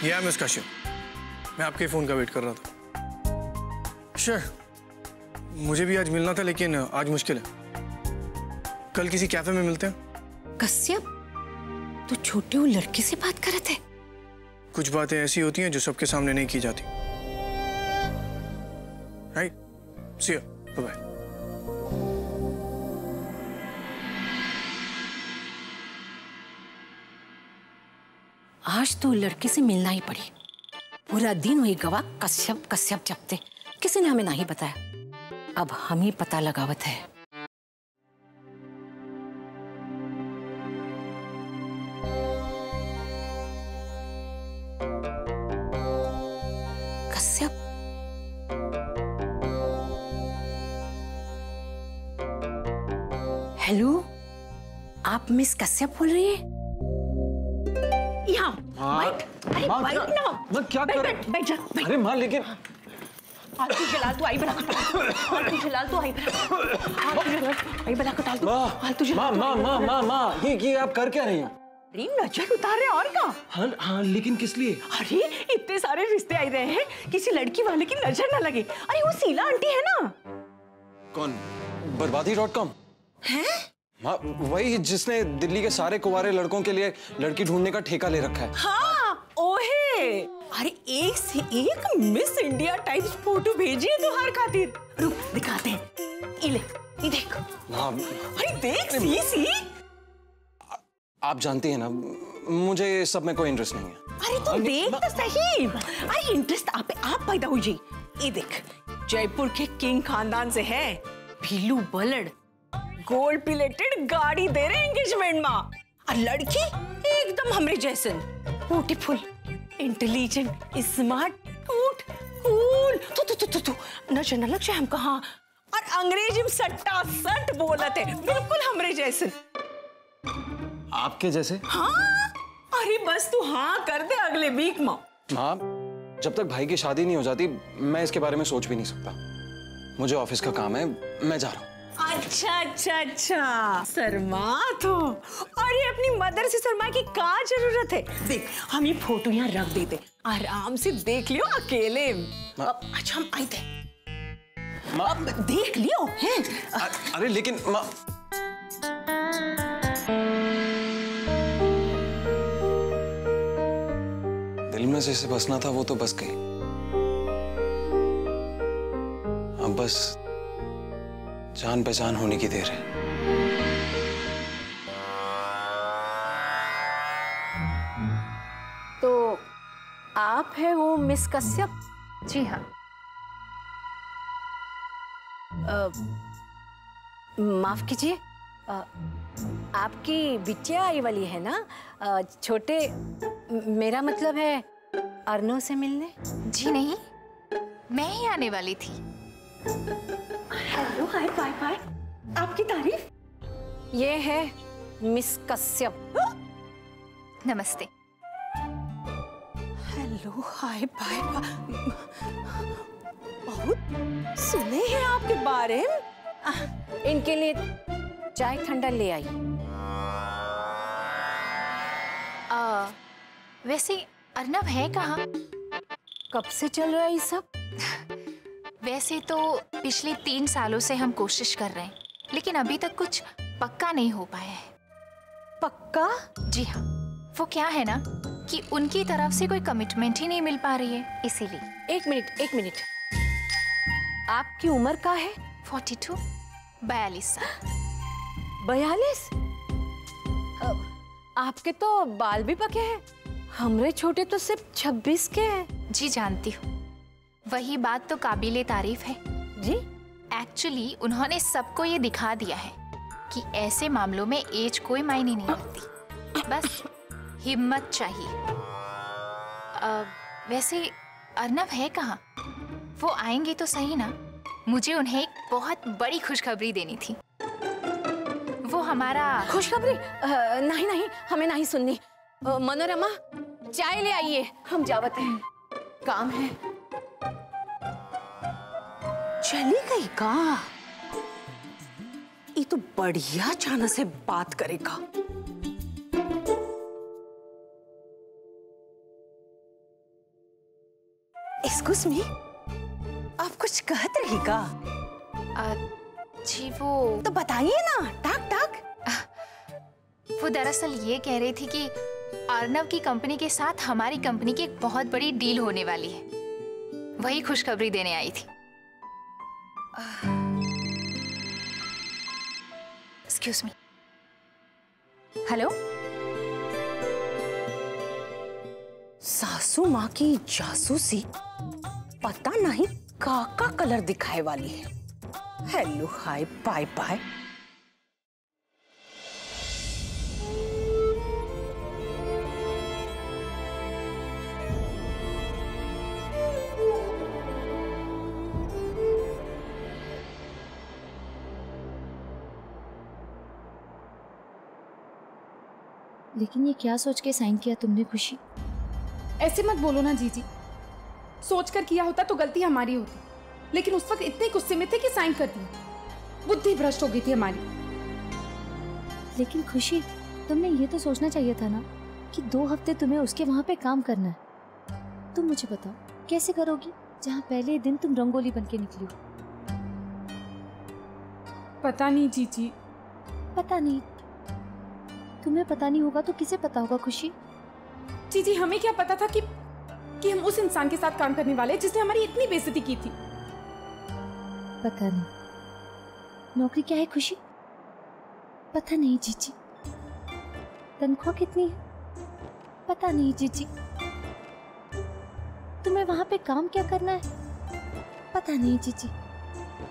ये मिस कश्यप, मैं आपके फोन का वेट कर रहा था। श्योर, मुझे भी आज मिलना था लेकिन आज मुश्किल है। कल किसी कैफे में मिलते हैं। कश्यप, तो छोटे वो लड़के से बात कर रहे थे? कुछ बातें ऐसी होती हैं जो सबके सामने नहीं की जाती। Right, see you, bye bye. आज तो लड़के से मिलना ही पड़ी। पूरा दिन वही गवाह कश्यप कश्यप जपते, किसी ने हमें नहीं बताया। अब हम ही पता लगावत है। कश्यप, हेलो, आप मिस कश्यप बोल रही है? यहाँ बैठ, अरे बैठ ना। मैं क्या कर? बैठ जा। अरे माँ, लेकिन आलतू जलाल तो आई बना आलतू जलाल तो आई बना कटाल तो आलतू जलाल। माँ, ये आप कर क्या रही हैं? अरे नजर उतार रहे और क्या? हाँ, लेकिन किस लिए? अरे इतने सारे रिश्ते आ रहे हैं, किसी लड़की वाले की नजर ना लगे। अरे वो शीला आंटी है ना। कौन? बर्बादी.com है? हाँ, वही जिसने दिल्ली के सारे कुंवारे लड़कों के लिए लड़की ढूंढने का ठेका ले रखा है। हाँ, ओहे। अरे एक से एक मिस इंडिया टाइप्स फोटो भेजी है तुम्हारे खातिर। रुक दिखाते हैं। ये देख। हाँ, अरे देख सी। आप जानती हैं ना, मुझे इस सब में कोई इंटरेस्ट नहीं है। अरे तुम देख तो सही। अरे इंटरेस्ट आप पैदा हो जी। ये देख, जयपुर के किंग खानदान से है। भीलू बलड़ गोल्ड प्लेटेड गाड़ी दे रहे एंगेजमेंट में। और लड़की एकदम हमरे जैसन, beautiful, intelligent, smart, cute, cool. तू नजर न लग जाए हम कहाँ। और अंग्रेजी में सट्टा सट बोलत है, बिल्कुल हमरे जैसन। आपके जैसे? हाँ, अरे बस तू हाँ कर दे अगले वीक में। माँ, जब तक भाई की शादी नहीं हो जाती मैं इसके बारे में सोच भी नहीं सकता। मुझे ऑफिस का काम है, मैं जा रहा हूँ। अच्छा, शर्मा तो। अरे अपनी मदर से शर्मा की क्या जरूरत है? देख, हम ये फोटो यहाँ रख देते, आराम से देख लियो अकेले। अच्छा हम आए थे, अब देख लियो हैं? अरे लेकिन माँ, दिल में जैसे बसना था वो तो बस गई। अब बस जान पहचान होने की देर है। तो आप है वो मिस कश्यप? जी हाँ। माफ कीजिए, आपकी बिटिया आई वाली है ना? छोटे, मेरा मतलब है अर्नव से मिलने। जी नहीं, मैं ही आने वाली थी। Hello, hi bye bye. आपकी तारीफ? ये है मिस कश्यप। नमस्ते। Hello, hi bye bye. बहुत सुने हैं आपके बारे में। इनके लिए चाय ठंडा ले आई। वैसे अर्नव है कहाँ? कब से चल रहा है ये सब? वैसे तो पिछले 3 सालों से हम कोशिश कर रहे हैं, लेकिन अभी तक कुछ पक्का नहीं हो पाया है। पक्का? जी हाँ, वो क्या है ना कि उनकी तरफ से कोई कमिटमेंट ही नहीं मिल पा रही है, इसीलिए। एक मिनट। आपकी उम्र क्या है? 42, 42 साल। 42? आपके तो बाल भी पके हैं। हमरे छोटे तो सिर्फ 26 के हैं। जी जानती हूँ, वही बात तो काबिले तारीफ है। जी? एक्चुअली उन्होंने सबको ये दिखा दिया है कि ऐसे मामलों में एज कोई मायने नहीं रखती, बस हिम्मत चाहिए। वैसे अर्नव है कहाँ? वो आएंगे तो सही ना, मुझे उन्हें एक बहुत बड़ी खुशखबरी देनी थी। वो हमारा खुशखबरी? नहीं, हमें नहीं सुननी। मनोरमा, चाय ले आइए, हम जावत हैं, काम है। चली गई का? ये तो बढ़िया चाना से बात करेगा। एक्सक्यूज मी, आप कुछ कहत रही का? जी वो तो बताइए ना, टाक टाक। वो दरअसल ये कह रही थी कि अर्नव की कंपनी के साथ हमारी कंपनी की एक बहुत बड़ी डील होने वाली है, वही खुशखबरी देने आई थी। Excuse me. हेलो। सासू माँ की जासूसी पता नहीं का कलर दिखाए वाली है। Hello hi bye bye. लेकिन ये क्या सोच के साइन किया तुमने खुशी? ऐसे मत बोलो ना जीजी, सोच कर किया होता तो गलती हमारी होती, लेकिन उस वक्त इतने गुस्से में थे कि साइन कर दिया। बुद्धि भ्रष्ट हो गई थी हमारी। लेकिन खुशी, तुमने ये तो सोचना चाहिए था ना कि 2 हफ्ते तुम्हें उसके वहां पे काम करना है। तुम मुझे बताओ कैसे करोगी जहाँ पहले दिन तुम रंगोली बन के निकली हो? पता नहीं जीजी। पता नहीं? तुम्हें पता नहीं होगा तो किसे पता होगा खुशी? जीजी हमें क्या पता था कि हम उस इंसान के साथ काम करने वाले जिसने हमारी इतनी बेइज्जती की थी। पता नहीं। नौकरी क्या है खुशी? पता नहीं जीजी। तनख्वाह कितनी है? पता नहीं जीजी। तुम्हें वहां पे काम क्या करना है? पता नहीं जीजी।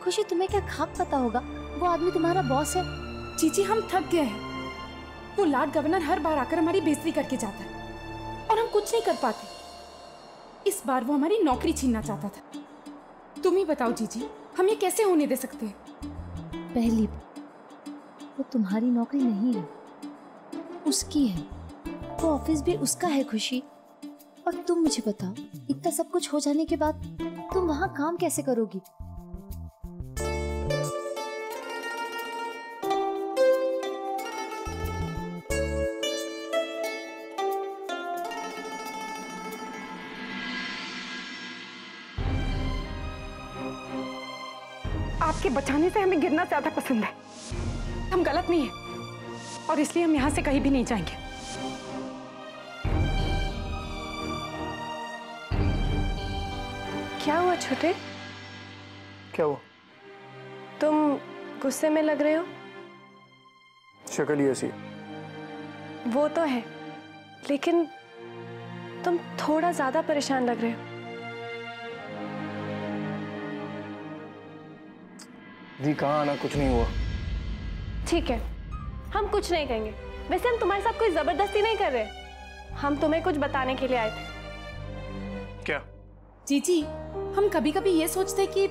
खुशी, तुम्हें क्या खाक पता होगा वो आदमी तुम्हारा बॉस है? जीजी हम थक गए हैं। वो लॉर्ड गवर्नर हर बार आकर हमारी बेइज्जती करके जाता है और हम कुछ नहीं कर पाते। इस बार वो हमारी नौकरी छीनना चाहता था। तुम ही बताओ जीजी, हम ये कैसे होने दे सकते हैं? पहली वो तुम्हारी नौकरी नहीं है, उसकी है। वो ऑफिस भी उसका है खुशी। और तुम मुझे बताओ, इतना सब कुछ हो जाने के बाद तुम वहां काम कैसे करोगी? आपके बचाने से हमें गिरना ज्यादा पसंद है। हम गलत नहीं है और इसलिए हम यहाँ से कहीं भी नहीं जाएंगे। क्या हुआ छोटे? क्या हुआ? तुम गुस्से में लग रहे हो। शक्ल ही ऐसी। वो तो है, लेकिन तुम थोड़ा ज्यादा परेशान लग रहे हो। दी कहाँ आना, कुछ नहीं हुआ। ठीक है, हम कुछ नहीं कहेंगे। वैसे हम तुम्हारे साथ कोई जबरदस्ती नहीं कर रहे, हम तुम्हें कुछ बताने के लिए आए थे। क्या? जीजी, हम कभी कभी ये सोचते हैं कि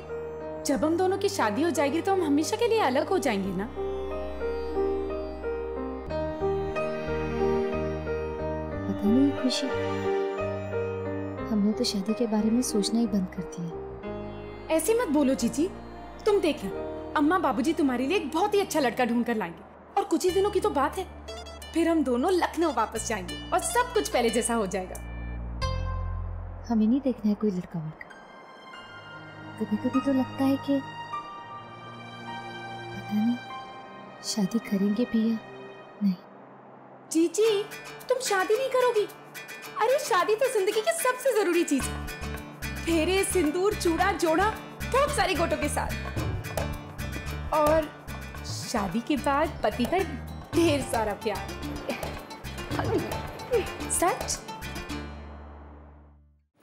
जब हम दोनों की शादी हो जाएगी तो हम हमेशा के लिए अलग हो जाएंगे ना। पता नहीं खुशी, हमने तो शादी के बारे में सोचना ही बंद कर दिया। ऐसे मत बोलो जीजी। तुम देखना, अम्मा बाबूजी तुम्हारे लिए एक बहुत ही अच्छा लड़का ढूंढ कर लाएंगे और कुछ ही दिनों की तो बात है, फिर हम दोनों लखनऊ वापस जाएंगे और सब कुछ पहले जैसा हो जाएगा। हमें नहीं देखना है कोई लड़का वड़का। कभी कभी तो लगता है कि पता नहीं शादी करेंगे भी या नहीं। जीजी, तुम शादी नहीं करोगी? अरे शादी तो जिंदगी की सबसे जरूरी चीज है। फेरे, सिंदूर, चूड़ा, जोड़ा, बहुत सारे गोटों के साथ। और शादी के बाद पति का ढेर सारा प्यार। सच।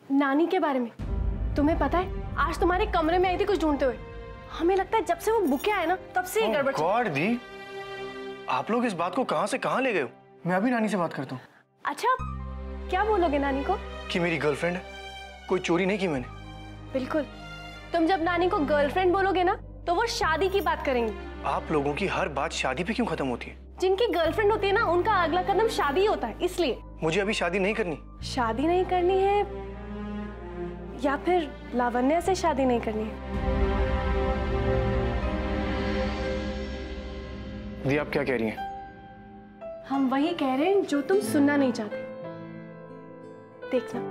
नानी के बारे में तुम्हें पता है, आज तुम्हारे कमरे में आई थी कुछ ढूंढते हुए। हमें लगता है जब से वो बुके आए ना तब से ही गड़बड़। गॉड दी, आप लोग इस बात को कहां से कहां ले गए हो? मैं अभी नानी से बात करता हूँ। अच्छा, क्या बोलोगे नानी को? कि मेरी गर्लफ्रेंड है, कोई चोरी नहीं की मैंने। बिल्कुल, तुम जब नानी को गर्लफ्रेंड बोलोगे ना तो वो शादी की बात करेंगे। आप लोगों की हर बात शादी पे क्यों खत्म होती है? जिनकी गर्लफ्रेंड होती है ना, उनका अगला कदम शादी होता है। इसलिए मुझे अभी शादी नहीं करनी। शादी नहीं करनी है या फिर लावण्या से शादी नहीं करनी है? दी, आप क्या कह रही हैं? हम वही कह रहे हैं जो तुम सुनना नहीं चाहते। देखना,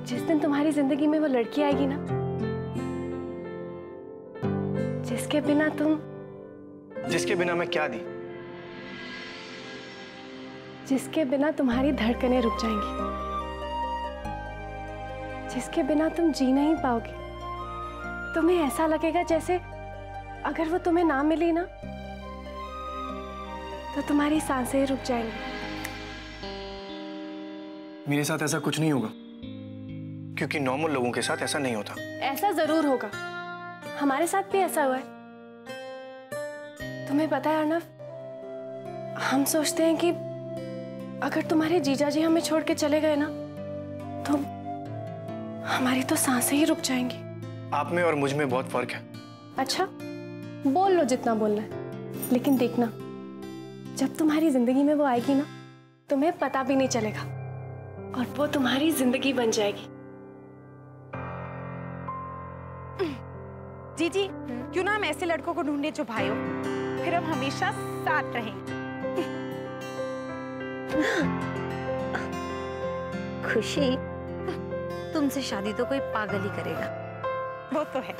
जिस दिन तुम्हारी जिंदगी में वो लड़की आएगी ना, जिसके बिना मैं क्या दी? जिसके बिना तुम्हारी धड़कनें रुक जाएंगी, जिसके बिना तुम जी नहीं पाओगे। तुम्हें ऐसा लगेगा जैसे अगर वो तुम्हें ना मिली ना तो तुम्हारी सांसें रुक जाएंगी। मेरे साथ ऐसा कुछ नहीं होगा, क्योंकि नॉर्मल लोगों के साथ ऐसा नहीं होता। ऐसा जरूर होगा, हमारे साथ भी ऐसा हुआ है। तुम्हें पता है अर्नव, हम सोचते हैं कि अगर तुम्हारे जीजाजी हमें छोड़ के चले गए ना तो हमारी तो सांसें ही रुक जाएंगी। आप में और मुझ में बहुत फर्क है। अच्छा, बोल लो जितना बोलना है, लेकिन देखना जब तुम्हारी जिंदगी में वो आएगी ना तुम्हें पता भी नहीं चलेगा और वो तुम्हारी जिंदगी बन जाएगी। जीजी, क्यों ना हम ऐसे लड़कों को ढूंढे जो भाई हो, फिर हम हमेशा साथ रहेंगे। खुशी, तुमसे शादी तो कोई पागल ही करेगा। वो तो है।